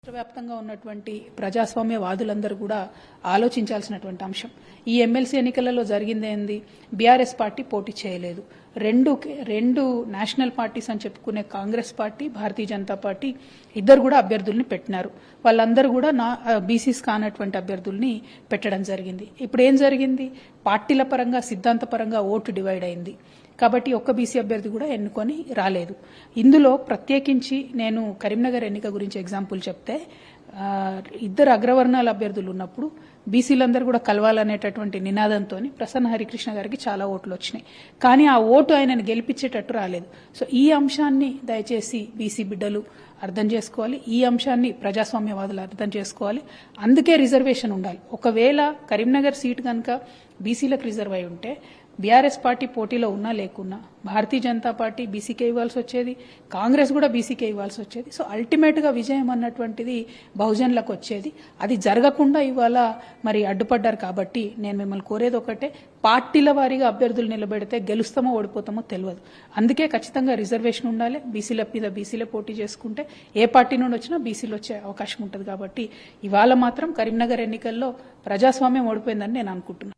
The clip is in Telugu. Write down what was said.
వ్యాప్తంగా ఉన్నటువంటి ప్రజాస్వామ్యవాదులందరూ కూడా ఆలోచించాల్సినటువంటి అంశం. ఈ ఎమ్మెల్సీ ఎన్నికలలో జరిగిందేంది? బీఆర్ఎస్ పార్టీ పోటీ చేయలేదు. రెండు నేషనల్ పార్టీస్ అని చెప్పుకునే కాంగ్రెస్ పార్టీ, భారతీయ జనతా పార్టీ ఇద్దరు కూడా అభ్యర్థుల్ని పెట్టినారు. వాళ్ళందరూ కూడా బీసీస్ కానటువంటి అభ్యర్థుల్ని పెట్టడం జరిగింది. ఇప్పుడు ఏం జరిగింది? పార్టీల పరంగా సిద్ధాంతపరంగా ఓటు డివైడ్ అయింది. కాబట్టి ఒక్క బీసీ అభ్యర్థి కూడా ఎన్నుకొని రాలేదు. ఇందులో ప్రత్యేకించి నేను కరీంనగర్ ఎన్నిక గురించి ఎగ్జాంపుల్ చెప్తే, ఇద్దరు అగ్రవర్ణాల అభ్యర్థులు ఉన్నప్పుడు బీసీలందరూ కూడా కలవాలనేటటువంటి నినాదంతో ప్రసన్న హరికృష్ణ గారికి చాలా ఓట్లు వచ్చినాయి. కానీ ఆ ఓటు ఆయనను గెలిపించేటట్టు రాలేదు. సో ఈ అంశాన్ని దయచేసి బీసీ బిడ్డలు అర్థం చేసుకోవాలి. ఈ అంశాన్ని ప్రజాస్వామ్యవాదులు అర్థం చేసుకోవాలి. అందుకే రిజర్వేషన్ ఉండాలి. ఒకవేళ కరీంనగర్ సీట్ కనుక బీసీలకు రిజర్వ్ అయి ఉంటే బీఆర్ఎస్ పార్టీ పోటీలో ఉన్నా లేకున్నా భారతీయ జనతా పార్టీ బీసీకే ఇవ్వాల్సి వచ్చేది, కాంగ్రెస్ కూడా బీసీకే ఇవ్వాల్సి వచ్చేది. సో అల్టిమేట్గా విజయం అన్నటువంటిది బహుజనులకు వచ్చేది. అది జరగకుండా ఇవాళ మరి అడ్డుపడ్డారు. కాబట్టి నేను మిమ్మల్ని కోరేది ఒకటే, పార్టీల వారీగా అభ్యర్థులు నిలబెడితే గెలుస్తామో ఓడిపోతామో తెలియదు. అందుకే ఖచ్చితంగా రిజర్వేషన్ ఉండాలి. బీసీల మీద బీసీలే పోటీ చేసుకుంటే ఏ పార్టీ నుండి వచ్చినా బీసీలు వచ్చే అవకాశం ఉంటుంది. కాబట్టి ఇవాళ మాత్రం కరీంనగర్ ఎన్నికల్లో ప్రజాస్వామ్యం ఓడిపోయిందని నేను అనుకుంటున్నాను.